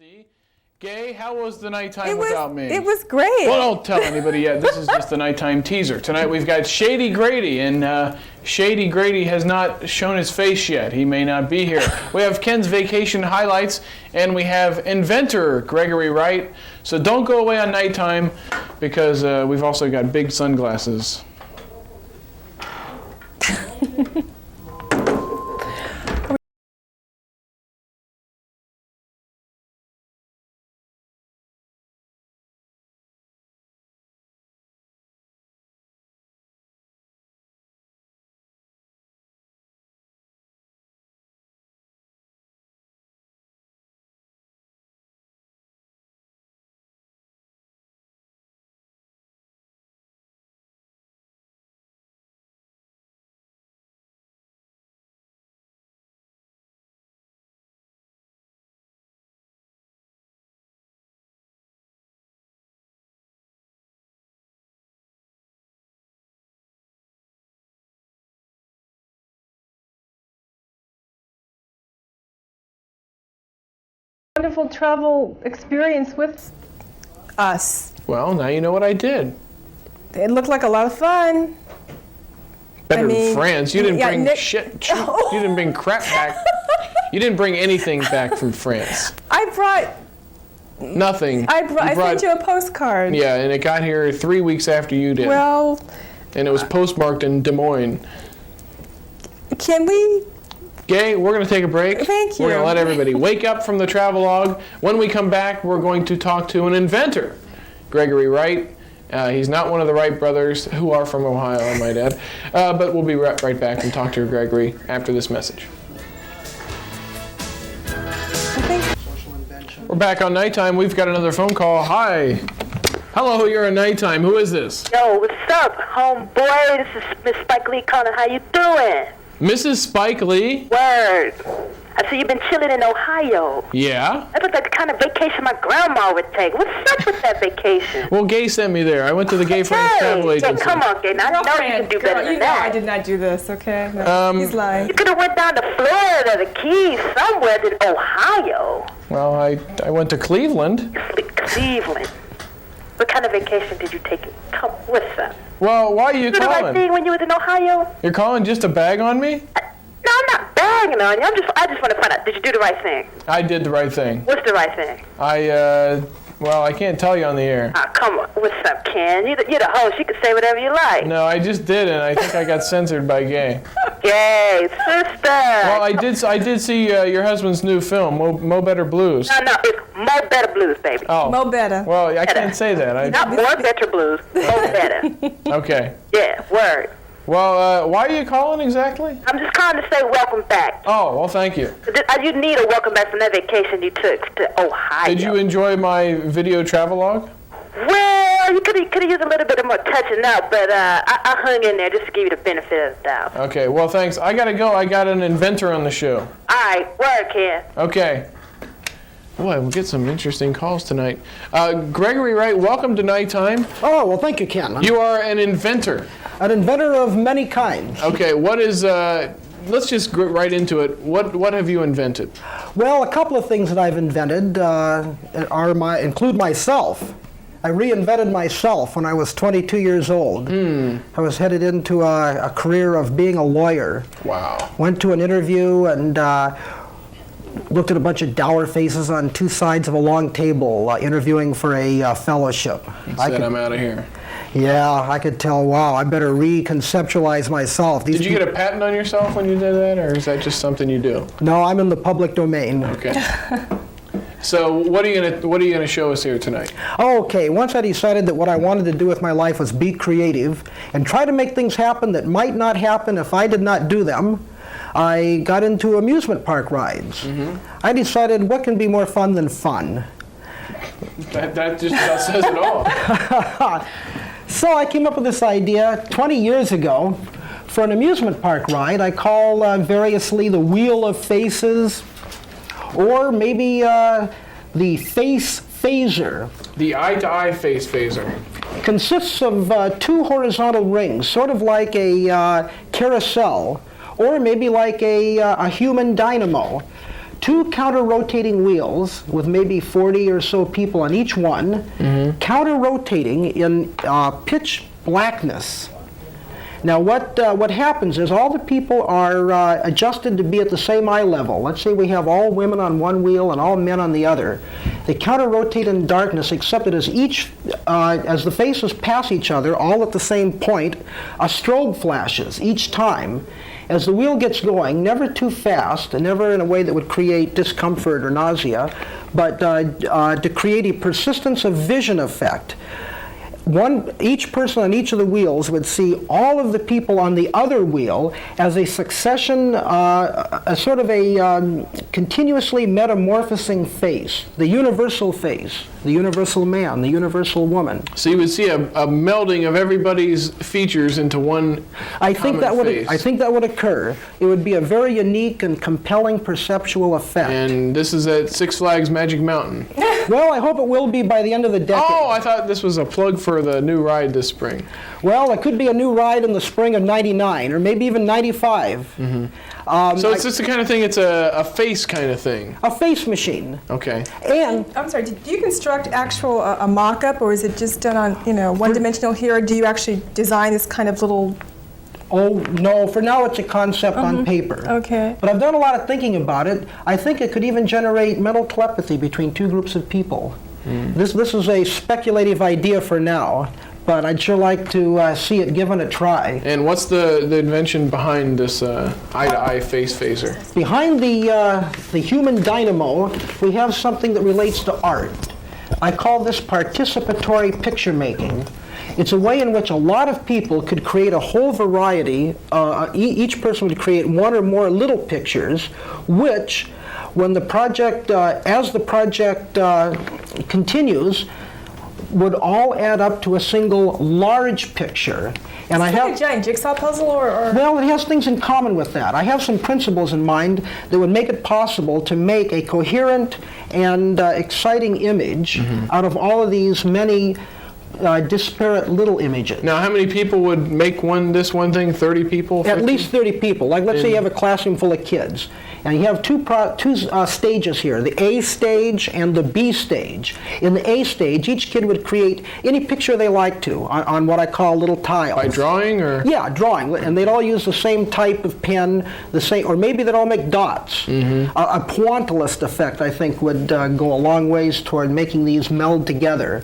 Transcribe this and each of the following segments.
Rusty. Gay, how was the nighttime without me? It was great. Well, don't tell anybody yet. This is just the nighttime teaser. Tonight we've got Shady Grady, and Shady Grady has not shown his face yet. He may not be here. We have Ken's vacation highlights, and we have inventor Gregory Wright. So don't go away on nighttime, because we've also got big sunglasses. Wonderful travel experience with us. Well, now you know what I did. It looked like a lot of fun. Better than France. You didn't bring shit. You didn't bring crap back. You didn't bring anything back from France. I brought nothing. I sent you a postcard. Yeah, and it got here 3 weeks after you did. Well, and it was postmarked in Des Moines. Can we? Gay, we're going to take a break. Thank you. We're going to let everybody wake up from the travelogue. When we come back, we're going to talk to an inventor, Gregory Wright. He's not one of the Wright brothers, who are from Ohio, I might add. But we'll be right back and talk to Gregory after this message. We're back on Nighttime. We've got another phone call. Hi. Hello, you're on Nighttime. Who is this? Yo, what's up, homeboy? This is Miss Spike Lee calling. How you doing? Mrs. Spike Lee? Word. I see you've been chilling in Ohio. Yeah? That looked like the kind of vacation my grandma would take. What's up with that vacation? Well, Gay sent me there. I went to the Gay Friends Travel Agency. Come on, Gay. Now, I know you can do better than that. I did not do this, okay? No, he's lying. You could have went down to Florida, the Keys, somewhere than Ohio. Well, I went to Cleveland. Cleveland. What kind of vacation did you take? Come, what's up? Well, why are you calling? You did the right thing when you was in Ohio? You're calling just to bag on me? No, I'm not bagging on you. I just want to find out, did you do the right thing? I did the right thing. What's the right thing? Well, I can't tell you on the air. Come on. What's up, Ken? You're the host. You can say whatever you like. No, I just did, and I think I got censored by Gay. Gay, sister. Well, I did see your husband's new film, Mo Better Blues. No, it's Mo Better Blues, baby. Oh. Mo Better. Well, I can't say that. Not More Better Blues. Mo Better. Okay. Yeah, word. Well, why are you calling exactly? I'm just calling to say welcome back. Oh, well, thank you. You need a welcome back from that vacation you took to Ohio. Did you enjoy my video travelogue? Well, you could have used a little bit more touching up, but I hung in there just to give you the benefit of the doubt. Okay, well, thanks. I got to go. I got an inventor on the show. All right, word, Ken. Okay. Boy, we'll get some interesting calls tonight. Gregory Wright, welcome to Nighttime. Oh, well, thank you, Ken. You are an inventor. An inventor of many kinds. Okay, what is, let's just go right into it. What have you invented? Well, a couple of things that I've invented include myself. I reinvented myself when I was 22 years old. I was headed into a career of being a lawyer. Wow. Went to an interview and looked at a bunch of dour faces on two sides of a long table interviewing for a fellowship. I'm out of here. Yeah, I could tell, wow, I better reconceptualize myself. Did you get a patent on yourself when you did that, or is that just something you do? No, I'm in the public domain. Okay. So what are you gonna show us here tonight? Okay, once I decided that what I wanted to do with my life was be creative and try to make things happen that might not happen if I did not do them, I got into amusement park rides. I decided what can be more fun than fun. That just about says it all. So I came up with this idea 20 years ago for an amusement park ride I call variously the Wheel of Faces, or maybe the FacePhaser. The eye-to-eye FacePhaser. Consists of two horizontal rings, sort of like a carousel, or maybe like a human dynamo. 2 counter-rotating wheels with maybe 40 or so people on each one, counter-rotating in pitch blackness. Now what happens is all the people are adjusted to be at the same eye level. Let's say we have all women on one wheel and all men on the other. They counter-rotate in darkness, except that as the faces pass each other, all at the same point, a strobe flashes each time. As the wheel gets going, never too fast, and never in a way that would create discomfort or nausea, but to create a persistence of vision effect. Each person on each of the wheels would see all of the people on the other wheel as a succession, a sort of a continuously metamorphosing face, the universal face, the universal man, the universal woman. So you would see a melding of everybody's features into one I think that would occur. It would be a very unique and compelling perceptual effect. And this is at Six Flags Magic Mountain. Well, I hope it will be by the end of the decade. Oh, I thought this was a plug for the new ride this spring. Well, it could be a new ride in the spring of '99, or maybe even '95. So it's just the kind of thing, it's a face kind of thing. A face machine. Okay. And I'm sorry, do you construct actual a mock-up, or is it just done on, one-dimensional here, or do you actually design this kind of little... oh no, for now it's a concept on paper. Okay. But I've done a lot of thinking about it. I think it could even generate mental telepathy between 2 groups of people. This is a speculative idea for now, but I'd sure like to see it given a try. And what's the invention behind this eye-to-eye FacePhaser? Behind the human dynamo, we have something that relates to art. I call this participatory picture making. It's a way in which a lot of people could create a whole variety. Each person would create 1 or more little pictures, which, when the project, as the project continues, would all add up to a single large picture. And Is it like a giant jigsaw puzzle, or? Well, it has things in common with that. I have some principles in mind that would make it possible to make a coherent and exciting image out of all of these many disparate little images. Now, how many people would make this one thing? 30 people? 50? At least 30 people. Like, let's say you have a classroom full of kids, and you have two stages here, the A stage and the B stage. In the A stage, each kid would create any picture they like to on what I call little tiles. By drawing, or? Yeah, drawing, and they'd all use the same type of pen, or maybe they'd all make dots. A pointillist effect, I think, would go a long ways toward making these meld together.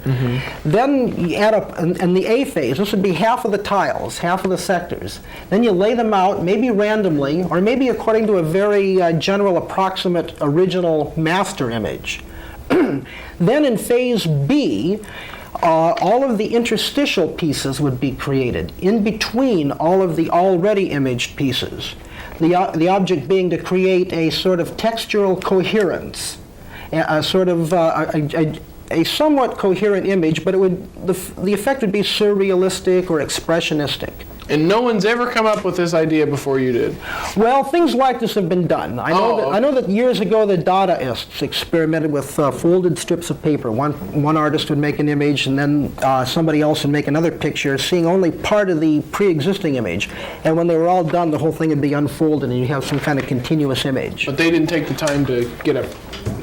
Then you add up, in the A phase, this would be half of the tiles, half of the sectors. Then you lay them out, maybe randomly, or maybe according to a very general, approximate, original master image. Then in phase B, all of the interstitial pieces would be created in between all of the already imaged pieces. The object being to create a sort of textural coherence, a sort of a somewhat coherent image, but it would the effect would be surrealistic or expressionistic. And no one's ever come up with this idea before you did? Well, things like this have been done. I know that years ago the Dadaists experimented with folded strips of paper. One artist would make an image, and then somebody else would make another picture, seeing only part of the pre-existing image. And when they were all done, the whole thing would be unfolded, and you'd have some kind of continuous image. But they didn't take the time to get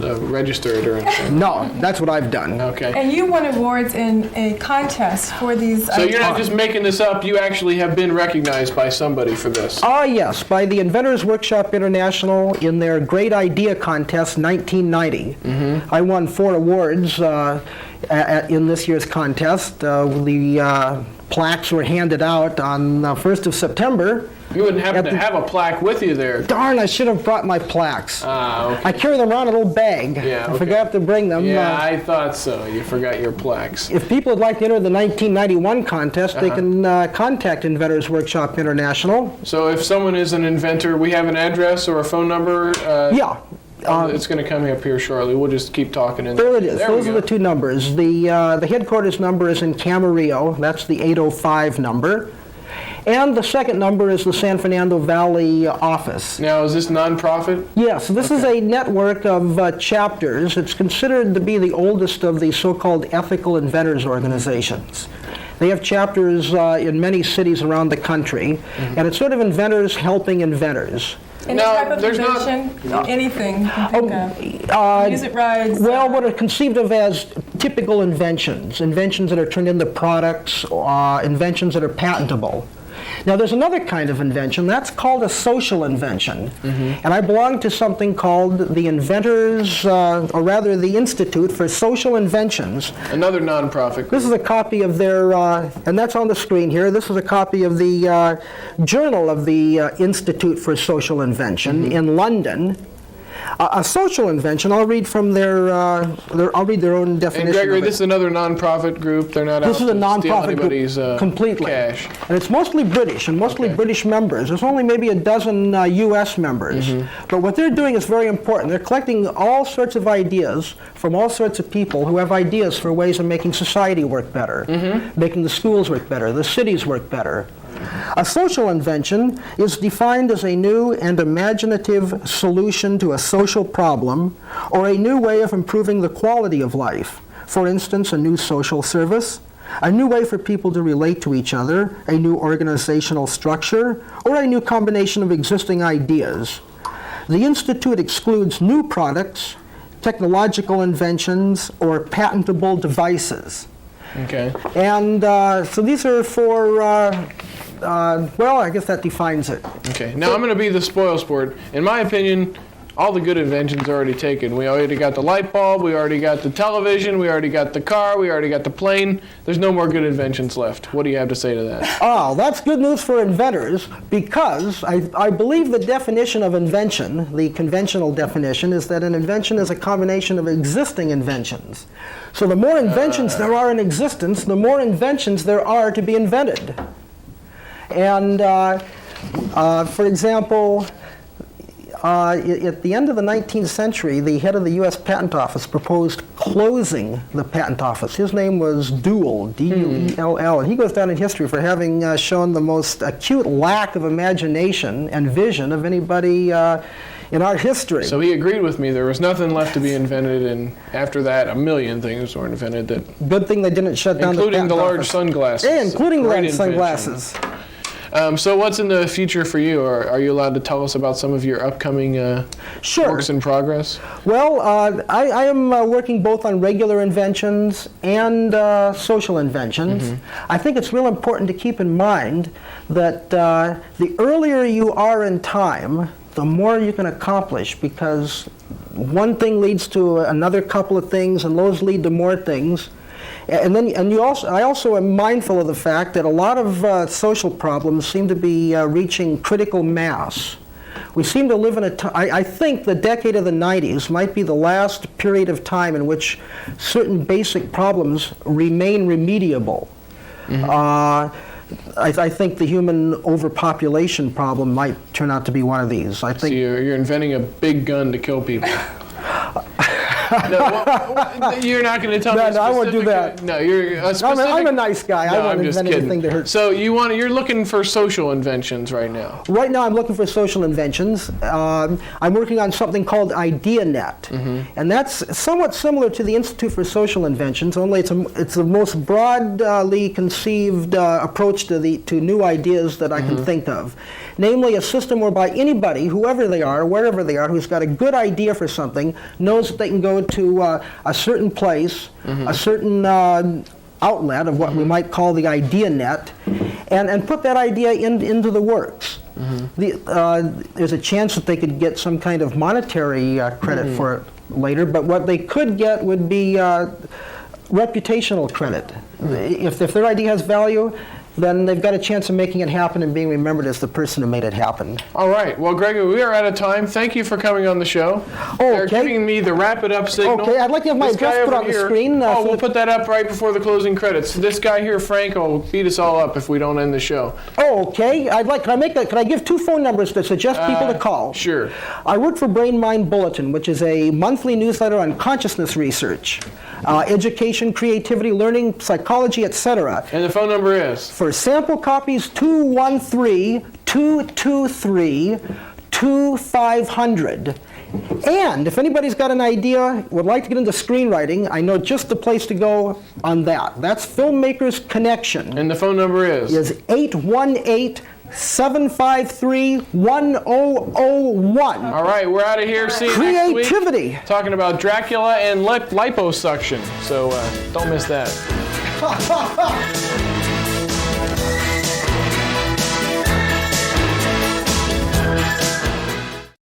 register it or anything? No, that's what I've done. Okay. And you won awards in a contest for these. So you're not just making this up, you actually have been recognized by somebody for this? Yes, by the Inventors Workshop International in their Great Idea Contest 1990. I won 4 awards in this year's contest. The plaques were handed out on the 1st of September. You wouldn't happen to have a plaque with you there. Darn, I should have brought my plaques. Okay. I carry them around in a little bag. Yeah, okay. I forgot to bring them. Yeah, I thought so. You forgot your plaques. If people would like to enter the 1991 contest, they can contact Inventors Workshop International. So if someone is an inventor, we have an address or a phone number? Yeah. It's going to come up here shortly. We'll just keep talking. There it is. Those are the 2 numbers. The headquarters number is in Camarillo. That's the 805 number. And the second number is the San Fernando Valley office. Now, is this nonprofit? Yes, this is a network of chapters. It's considered to be the oldest of the so-called ethical inventors organizations. They have chapters in many cities around the country, and it's sort of inventors helping inventors. Any Now, type of there's not- invention, anything you can think of. Music rides. Well, what are conceived of as typical inventions that are turned into products, inventions that are patentable. Now, there's another kind of invention, that's called a social invention. And I belong to something called the Inventors, or rather the Institute for Social Inventions. Another nonprofit. This is a copy of their, and that's on the screen here, this is a copy of the journal of the Institute for Social Invention in London. A social invention, I'll read from I'll read their own definition. And Gregory, of it. this is another nonprofit group. They're not out This is a to steal non-profit anybody's group completely, cash. and it's mostly British and mostly Okay. British members. There's only maybe a dozen U.S. members, but what they're doing is very important. They're collecting all sorts of ideas from all sorts of people who have ideas for ways of making society work better, making the schools work better, the cities work better. A social invention is defined as a new and imaginative solution to a social problem or a new way of improving the quality of life. For instance, a new social service, a new way for people to relate to each other, a new organizational structure, or a new combination of existing ideas. The Institute excludes new products, technological inventions, or patentable devices. Okay. And so these are for, well, I guess that defines it. Okay. Now I'm going to be the spoil sport. In my opinion, all the good inventions are already taken. We already got the light bulb, we already got the television, we already got the car, we already got the plane. There's no more good inventions left. What do you have to say to that? Oh, that's good news for inventors because I believe the definition of invention, the conventional definition, is that an invention is a combination of existing inventions. So the more inventions there are in existence, the more inventions there are to be invented. And for example, at the end of the 19th century, the head of the U.S. Patent Office proposed closing the patent office. His name was Duell, D-U-E-L-L, and he goes down in history for having shown the most acute lack of imagination and vision of anybody in our history. So he agreed with me. There was nothing left to be invented, and after that, a million things were invented. That, good thing they didn't shut down the including patent the large office. sunglasses. Yeah, including the Great large invention. sunglasses. So what's in the future for you? Or are you allowed to tell us about some of your upcoming Sure. works in progress? Well, I am working both on regular inventions and social inventions. I think it's real important to keep in mind that the earlier you are in time, the more you can accomplish, because one thing leads to another couple of things, and those lead to more things. And I also am mindful of the fact that a lot of social problems seem to be reaching critical mass. We seem to live in a time, I think the decade of the 90s might be the last period of time in which certain basic problems remain remediable. I think the human overpopulation problem might turn out to be one of these. I So think you're inventing a big gun to kill people. No, you're not going to tell me. No, I won't do specific- that. No, you're a I'm specific. a nice guy. No, I won't I'm just invent anything kidding. to hurt. So you're looking for social inventions right now. Right now, I'm looking for social inventions. I'm working on something called IdeaNet, and that's somewhat similar to the Institute for Social Inventions. Only it's the most broadly conceived approach to new ideas that I can think of. Namely, a system whereby anybody, whoever they are, wherever they are, who's got a good idea for something, knows that they can go to a certain place, a certain outlet of what we might call the IdeaNet, and put that idea into the works. There's a chance that they could get some kind of monetary credit for it later, but what they could get would be reputational credit. If their idea has value, then they've got a chance of making it happen and being remembered as the person who made it happen. All right. Well, Gregory, we are out of time. Thank you for coming on the show. They're Okay. giving me the wrap it up signal. Okay, I'd like to have my This guy address put over on the here- screen, Oh, so we'll that- put that up right before the closing credits. This guy here, Frank, will beat us all up if we don't end the show. Oh, okay. Can I give two phone numbers to suggest people to call? Sure. I work for Brain Mind Bulletin, which is a monthly newsletter on consciousness research, education, creativity, learning, psychology, etc. And the phone number is? For sample copies, 213-223-2500. And if anybody's got an idea, would like to get into screenwriting, I know just the place to go on that. That's Filmmakers Connection. And the phone number is? Is 818 753-1001. All right, we're out of here. See you next week. Creativity. Talking about Dracula and liposuction. So don't miss that.